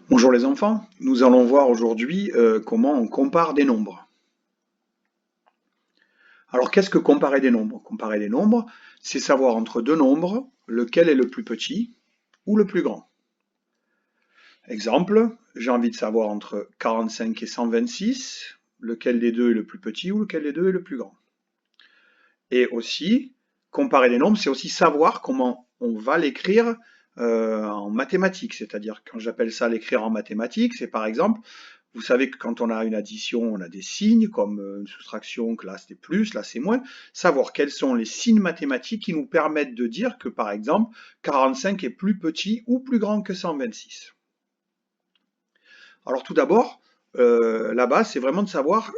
Bonjour les enfants, nous allons voir aujourd'hui comment on compare des nombres. Alors qu'est-ce que comparer des nombres? Comparer des nombres, c'est savoir entre deux nombres lequel est le plus petit ou le plus grand. Exemple, j'ai envie de savoir entre 45 et 126, lequel des deux est le plus petit ou lequel des deux est le plus grand. Et aussi, comparer des nombres, c'est aussi savoir comment on va l'écrire en mathématiques. C'est-à-dire, quand j'appelle ça l'écrire en mathématiques, c'est par exemple, vous savez que quand on a une addition, on a des signes, comme une soustraction, que là c'est plus, là c'est moins. Savoir quels sont les signes mathématiques qui nous permettent de dire que, par exemple, 45 est plus petit ou plus grand que 126. Alors tout d'abord, la base, c'est vraiment de savoir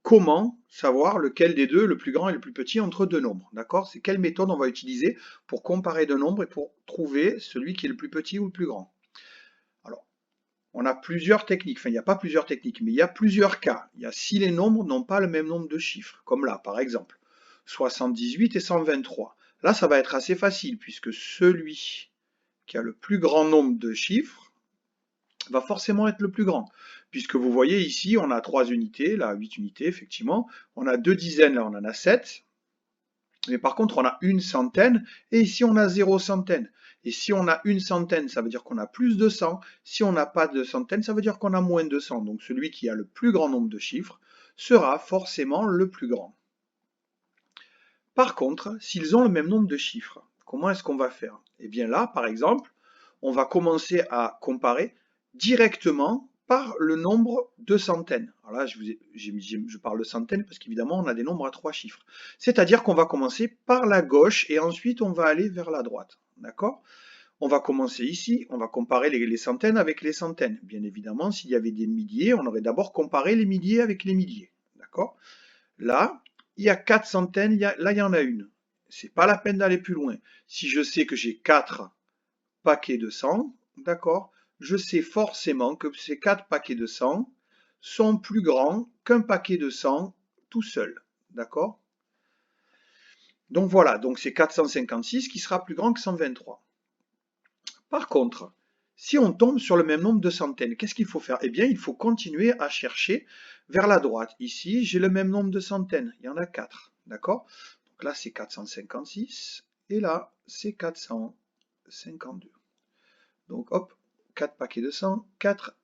comment savoir lequel des deux est le plus grand et le plus petit entre deux nombres. D'accord? C'est quelle méthode on va utiliser pour comparer deux nombres et pour trouver celui qui est le plus petit ou le plus grand. Alors, on a plusieurs techniques. Enfin, il n'y a pas plusieurs techniques, mais il y a plusieurs cas. Il y a si les nombres n'ont pas le même nombre de chiffres, comme là, par exemple, 78 et 123. Là, ça va être assez facile, puisque celui qui a le plus grand nombre de chiffres va forcément être le plus grand. Puisque vous voyez ici, on a 3 unités, là 8 unités, effectivement. On a 2 dizaines, là on en a 7. Mais par contre, on a une centaine, et ici on a 0 centaine. Et si on a une centaine, ça veut dire qu'on a plus de 100. Si on n'a pas de centaine, ça veut dire qu'on a moins de 100. Donc celui qui a le plus grand nombre de chiffres sera forcément le plus grand. Par contre, s'ils ont le même nombre de chiffres, comment est-ce qu'on va faire? Eh bien là, par exemple, on va commencer à directement par le nombre de centaines. Alors là, je parle de centaines parce qu'évidemment, on a des nombres à 3 chiffres. C'est-à-dire qu'on va commencer par la gauche et ensuite on va aller vers la droite. D'accord? On va commencer ici, on va comparer les centaines avec les centaines. Bien évidemment, s'il y avait des milliers, on aurait d'abord comparé les milliers avec les milliers. D'accord? Là, il y a 4 centaines, là il y en a une. C'est pas la peine d'aller plus loin. Si je sais que j'ai 4 paquets de 100, d'accord, je sais forcément que ces 4 paquets de 100 sont plus grands qu'un paquet de 100 tout seul. D'accord? Donc voilà, donc c'est 456 qui sera plus grand que 123. Par contre, si on tombe sur le même nombre de centaines, qu'est-ce qu'il faut faire? Eh bien, il faut continuer à chercher vers la droite. Ici, j'ai le même nombre de centaines, il y en a 4. D'accord? Donc là, c'est 456 et là, c'est 452. Donc hop, 4 paquets de 100, 4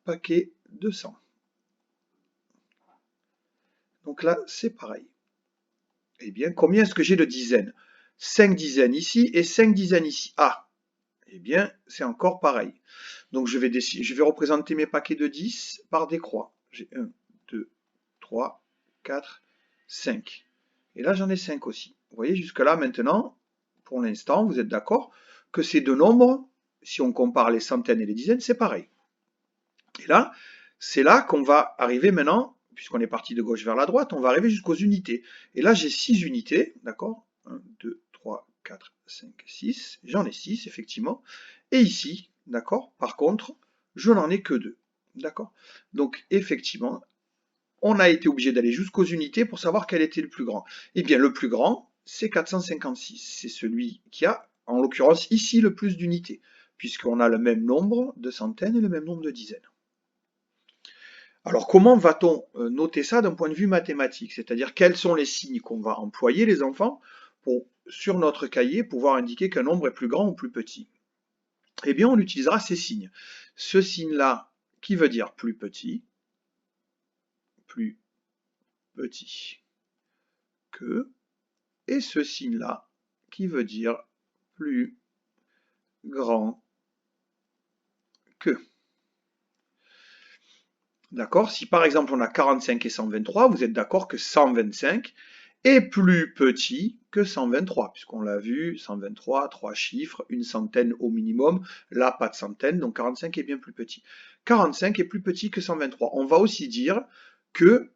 paquets de 100. Donc là, c'est pareil. Eh bien, combien est-ce que j'ai de dizaines? 5 dizaines ici et 5 dizaines ici. Ah, eh bien, c'est encore pareil. Donc je vais représenter mes paquets de 10 par des croix. J'ai 1, 2, 3, 4, 5. Et là, j'en ai 5 aussi. Vous voyez, jusque-là, maintenant, pour l'instant, vous êtes d'accord que ces deux nombres, si on compare les centaines et les dizaines, c'est pareil. Et là, c'est là qu'on va arriver maintenant, puisqu'on est parti de gauche vers la droite, on va arriver jusqu'aux unités. Et là, j'ai 6 unités, d'accord? 1, 2, 3, 4, 5, 6. J'en ai 6, effectivement. Et ici, d'accord? Par contre, je n'en ai que 2. D'accord? Donc, effectivement, on a été obligé d'aller jusqu'aux unités pour savoir quel était le plus grand. Eh bien, le plus grand, c'est 456. C'est celui qui a, en l'occurrence, ici le plus d'unités, puisqu'on a le même nombre de centaines et le même nombre de dizaines. Alors, comment va-t-on noter ça d'un point de vue mathématique? C'est-à-dire, quels sont les signes qu'on va employer, les enfants, pour, sur notre cahier, pouvoir indiquer qu'un nombre est plus grand ou plus petit? Eh bien, on utilisera ces signes. Ce signe-là, qui veut dire plus petit que, et ce signe-là, qui veut dire plus grand que. D'accord? Si par exemple on a 45 et 123, vous êtes d'accord que 125 est plus petit que 123, puisqu'on l'a vu, 123, 3 chiffres, une centaine au minimum, là pas de centaine, donc 45 est bien plus petit. 45 est plus petit que 123. On va aussi dire que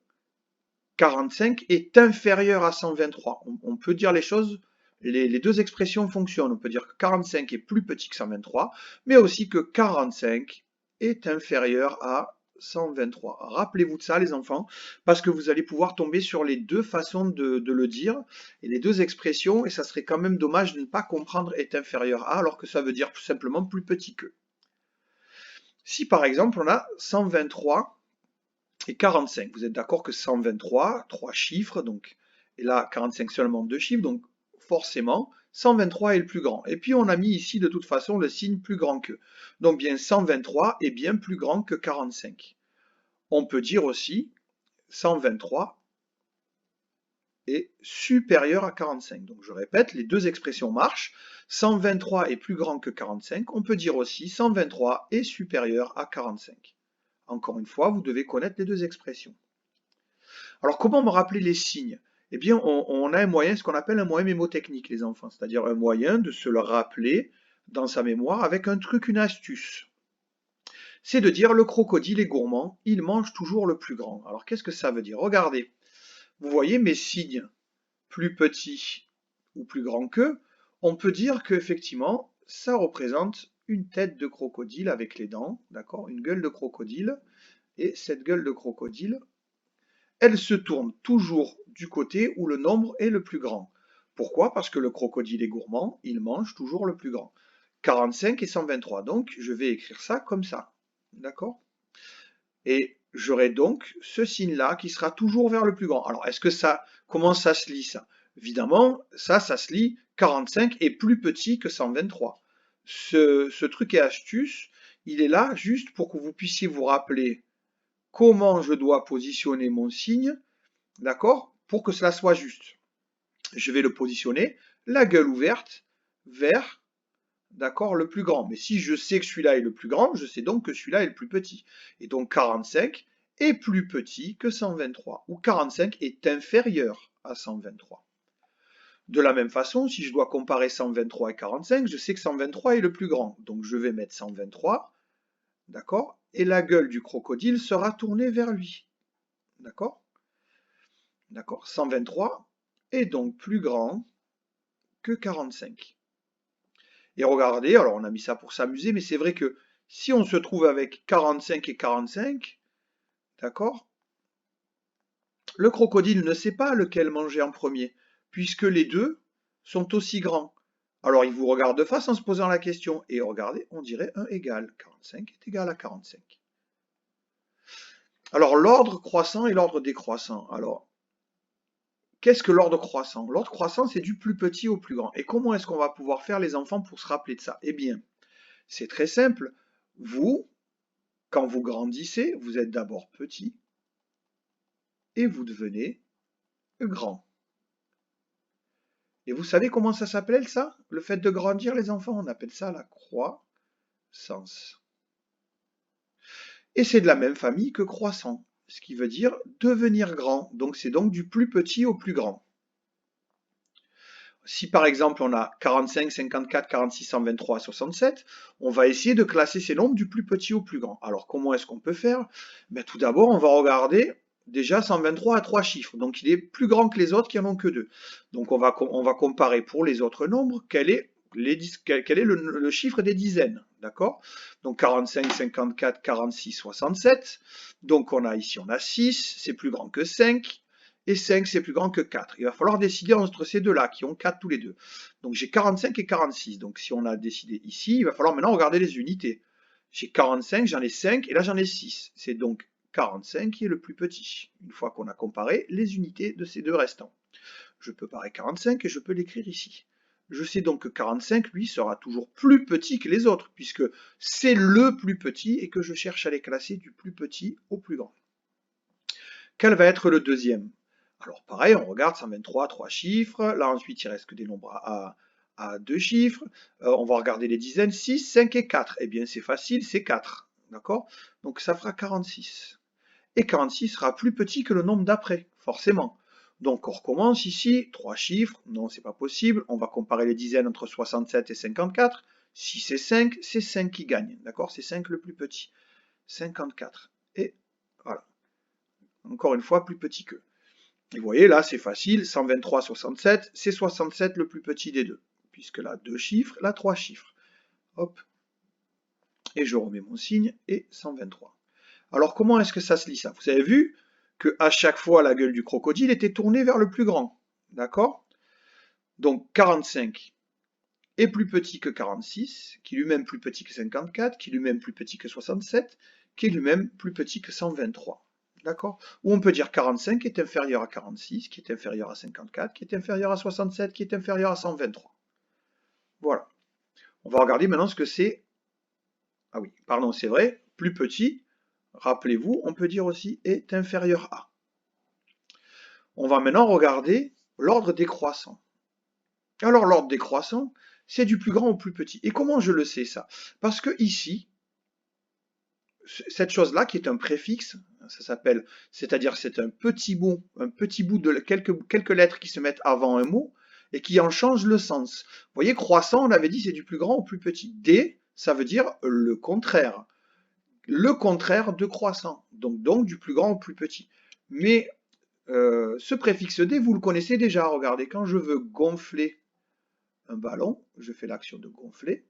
45 est inférieur à 123. On peut dire les choses, les deux expressions fonctionnent. On peut dire que 45 est plus petit que 123, mais aussi que 45 est inférieur à 123. Rappelez-vous de ça, les enfants, parce que vous allez pouvoir tomber sur les deux façons de le dire, et les deux expressions, et ça serait quand même dommage de ne pas comprendre est inférieur à, alors que ça veut dire tout simplement plus petit que. Si par exemple on a 123 et 45, vous êtes d'accord que 123, 3 chiffres, donc, et là 45 seulement 2 chiffres, donc forcément 123 est le plus grand. Et puis on a mis ici de toute façon le signe plus grand que. Donc bien 123 est bien plus grand que 45. On peut dire aussi 123 est supérieur à 45. Donc je répète, les deux expressions marchent. 123 est plus grand que 45. On peut dire aussi 123 est supérieur à 45. Encore une fois, vous devez connaître les deux expressions. Alors comment me rappeler les signes? Eh bien, on a un moyen, ce qu'on appelle un moyen mémotechnique, les enfants, c'est-à-dire un moyen de se le rappeler dans sa mémoire avec un truc, une astuce. C'est de dire le crocodile est gourmand, il mange toujours le plus grand. Alors qu'est-ce que ça veut dire? Regardez, vous voyez mes signes plus petits ou plus grands qu'eux, on peut dire qu'effectivement, ça représente une tête de crocodile avec les dents, d'accord? Une gueule de crocodile. Et cette gueule de crocodile, elle se tourne toujours du côté où le nombre est le plus grand. Pourquoi? Parce que le crocodile est gourmand, il mange toujours le plus grand. 45 et 123, donc je vais écrire ça comme ça. D'accord? Et j'aurai donc ce signe-là qui sera toujours vers le plus grand. Alors, comment ça se lit ça? Évidemment, ça se lit 45 est plus petit que 123. Ce truc et astuce, il est là juste pour que vous puissiez vous rappeler comment je dois positionner mon signe, d'accord, pour que cela soit juste. Je vais le positionner, la gueule ouverte, vers, d'accord, le plus grand. Mais si je sais que celui-là est le plus grand, je sais donc que celui-là est le plus petit. Et donc 45 est plus petit que 123, ou 45 est inférieur à 123. De la même façon, si je dois comparer 123 et 45, je sais que 123 est le plus grand. Donc je vais mettre 123, d'accord, et la gueule du crocodile sera tournée vers lui. D'accord? D'accord? 123 est donc plus grand que 45. Et regardez, alors on a mis ça pour s'amuser, mais c'est vrai que si on se trouve avec 45 et 45, d'accord, le crocodile ne sait pas lequel manger en premier, puisque les deux sont aussi grands. Alors il vous regarde de face en se posant la question, et regardez, on dirait un égal. 45 est égal à 45. Alors l'ordre croissant et l'ordre décroissant. Alors, qu'est-ce que l'ordre croissant? L'ordre croissant, c'est du plus petit au plus grand. Et comment est-ce qu'on va pouvoir faire les enfants pour se rappeler de ça? Eh bien, c'est très simple. Vous, quand vous grandissez, vous êtes d'abord petit et vous devenez grand. Et vous savez comment ça s'appelle ça? Le fait de grandir, les enfants, on appelle ça la croissance. Et c'est de la même famille que croissant, ce qui veut dire devenir grand. Donc c'est donc du plus petit au plus grand. Si par exemple on a 45, 54, 46, 123, 67, on va essayer de classer ces nombres du plus petit au plus grand. Alors comment est-ce qu'on peut faire? Ben, tout d'abord, on va regarder déjà 123 à 3 chiffres. Donc il est plus grand que les autres qui en ont que 2. Donc on va comparer pour les autres nombres quel est le chiffre des dizaines. D'accord? Donc 45, 54, 46, 67. Donc on a 6, c'est plus grand que 5 et 5 c'est plus grand que 4. Il va falloir décider entre ces deux-là, qui ont 4 tous les deux. Donc j'ai 45 et 46. Donc si on a décidé ici, il va falloir maintenant regarder les unités. J'ai 45, j'en ai 5, et là j'en ai 6. C'est donc 45 qui est le plus petit, une fois qu'on a comparé les unités de ces deux restants. Je peux parer 45 et je peux l'écrire ici. Je sais donc que 45, lui, sera toujours plus petit que les autres, puisque c'est le plus petit et que je cherche à les classer du plus petit au plus grand. Quel va être le deuxième? Alors pareil, on regarde 123, 3 chiffres. Là ensuite, il reste que des nombres à 2 chiffres. On va regarder les dizaines, 6, 5 et 4. Eh bien c'est facile, c'est 4. D'accord? Donc ça fera 46. Et 46 sera plus petit que le nombre d'après, forcément. Donc on recommence ici, 3 chiffres, non c'est pas possible. On va comparer les dizaines entre 67 et 54. Si c'est 5, c'est 5 qui gagne. D'accord? C'est 5 le plus petit. 54. Et voilà. Encore une fois, plus petit que. Et vous voyez, là, c'est facile, 123, 67, c'est 67 le plus petit des deux, puisque là, 2 chiffres, là, 3 chiffres. Hop, et je remets mon signe, et 123. Alors, comment est-ce que ça se lit ça? Vous avez vu qu'à chaque fois, la gueule du crocodile était tournée vers le plus grand, d'accord? Donc, 45 est plus petit que 46, qui est lui-même plus petit que 54, qui est lui-même plus petit que 67, qui est lui-même plus petit que 123. D'accord? Ou on peut dire 45 est inférieur à 46, qui est inférieur à 54, qui est inférieur à 67, qui est inférieur à 123. Voilà. On va regarder maintenant ce que c'est. Ah oui, pardon, c'est vrai, plus petit, rappelez-vous, on peut dire aussi est inférieur à. On va maintenant regarder l'ordre décroissant. Alors l'ordre décroissant, c'est du plus grand au plus petit. Et comment je le sais ça? Parce que ici, cette chose-là qui est un préfixe, ça s'appelle, c'est-à-dire c'est un petit bout de quelques lettres qui se mettent avant un mot et qui en changent le sens. Vous voyez, croissant, on avait dit c'est du plus grand au plus petit. D, ça veut dire le contraire de croissant, donc du plus grand au plus petit. Mais ce préfixe D, vous le connaissez déjà. Regardez, quand je veux gonfler un ballon, je fais l'action de gonfler.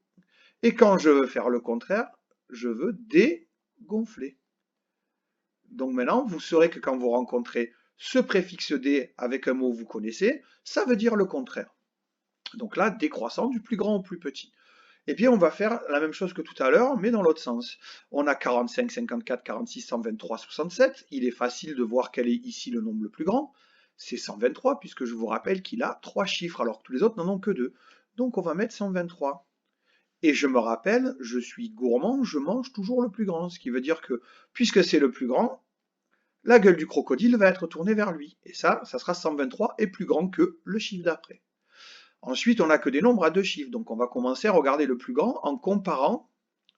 Et quand je veux faire le contraire, je veux dégonfler. Donc maintenant, vous saurez que quand vous rencontrez ce préfixe D avec un mot que vous connaissez, ça veut dire le contraire. Donc là, décroissant du plus grand au plus petit. Eh bien, on va faire la même chose que tout à l'heure, mais dans l'autre sens. On a 45, 54, 46, 123, 67. Il est facile de voir quel est ici le nombre le plus grand. C'est 123, puisque je vous rappelle qu'il a 3 chiffres, alors que tous les autres n'en ont que 2. Donc on va mettre 123. Et je me rappelle, je suis gourmand, je mange toujours le plus grand. Ce qui veut dire que, puisque c'est le plus grand, la gueule du crocodile va être tournée vers lui. Et ça sera 123 et plus grand que le chiffre d'après. Ensuite, on n'a que des nombres à 2 chiffres. Donc on va commencer à regarder le plus grand en comparant,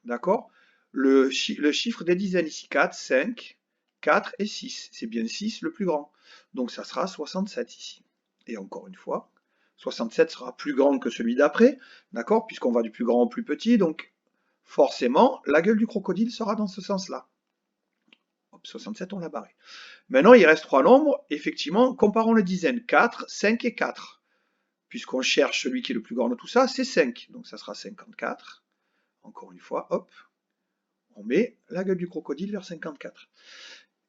d'accord, le chiffre des dizaines ici. 4, 5, 4 et 6. C'est bien 6 le plus grand. Donc ça sera 67 ici. Et encore une fois, 67 sera plus grand que celui d'après, d'accord, puisqu'on va du plus grand au plus petit. Donc forcément, la gueule du crocodile sera dans ce sens-là. 67, on l'a barré. Maintenant, il reste 3 nombres. Effectivement, comparons les dizaines. 4, 5 et 4. Puisqu'on cherche celui qui est le plus grand de tout ça, c'est 5. Donc ça sera 54. Encore une fois, hop, on met la gueule du crocodile vers 54.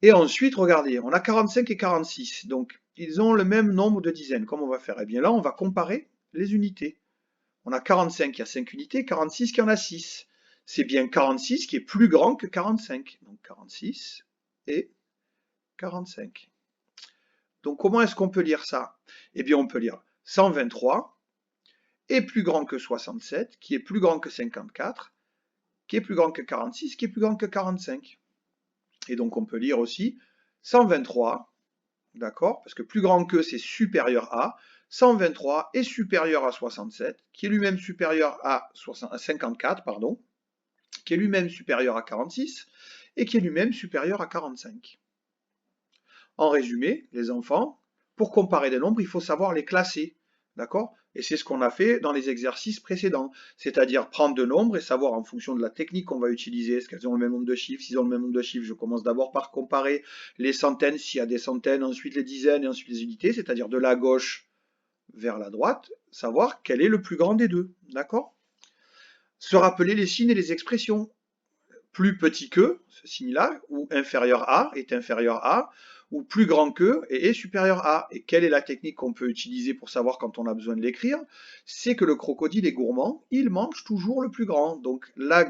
Et ensuite, regardez, on a 45 et 46. Donc ils ont le même nombre de dizaines. Comment on va faire? Eh bien là, on va comparer les unités. On a 45 qui a 5 unités, 46 qui en a 6. C'est bien 46 qui est plus grand que 45. Donc 46 et 45. Donc comment est-ce qu'on peut lire ça? Eh bien on peut lire 123 est plus grand que 67, qui est plus grand que 54, qui est plus grand que 46, qui est plus grand que 45. Et donc on peut lire aussi 123, d'accord? Parce que plus grand que, c'est supérieur à. 123 est supérieur à 67, qui est lui-même supérieur à 54, pardon, qui est lui-même supérieur à 46, et qui est lui-même supérieur à 45. En résumé, les enfants, pour comparer des nombres, il faut savoir les classer, d'accord? Et c'est ce qu'on a fait dans les exercices précédents, c'est-à-dire prendre deux nombres et savoir en fonction de la technique qu'on va utiliser, est-ce qu'elles ont le même nombre de chiffres, s'ils ont le même nombre de chiffres, je commence d'abord par comparer les centaines, s'il y a des centaines, ensuite les dizaines et ensuite les unités, c'est-à-dire de la gauche vers la droite, savoir quel est le plus grand des deux, d'accord? Se rappeler les signes et les expressions. Plus petit que, ce signe-là, ou inférieur à, est inférieur à, ou plus grand que et est supérieur à. Et quelle est la technique qu'on peut utiliser pour savoir quand on a besoin de l'écrire? C'est que le crocodile est gourmand, il mange toujours le plus grand. Donc la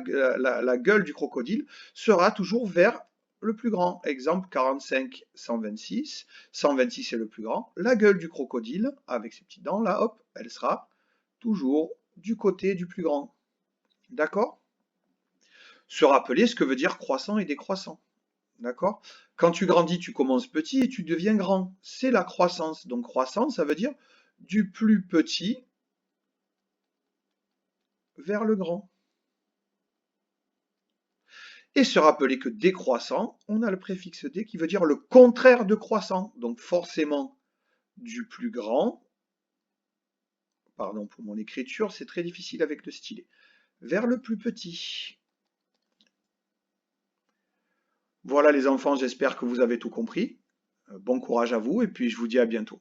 gueule du crocodile sera toujours vers le plus grand. Exemple 45, 126. 126 est le plus grand. La gueule du crocodile, avec ses petites dents, là, hop, elle sera toujours du côté du plus grand. D'accord? Se rappeler ce que veut dire croissant et décroissant. D'accord? Quand tu grandis, tu commences petit et tu deviens grand. C'est la croissance. Donc croissance, ça veut dire du plus petit vers le grand. Et se rappeler que décroissant, on a le préfixe dé qui veut dire le contraire de croissant. Donc forcément du plus grand, pardon pour mon écriture, c'est très difficile avec le stylet, vers le plus petit. Voilà les enfants, j'espère que vous avez tout compris. Bon courage à vous et puis je vous dis à bientôt.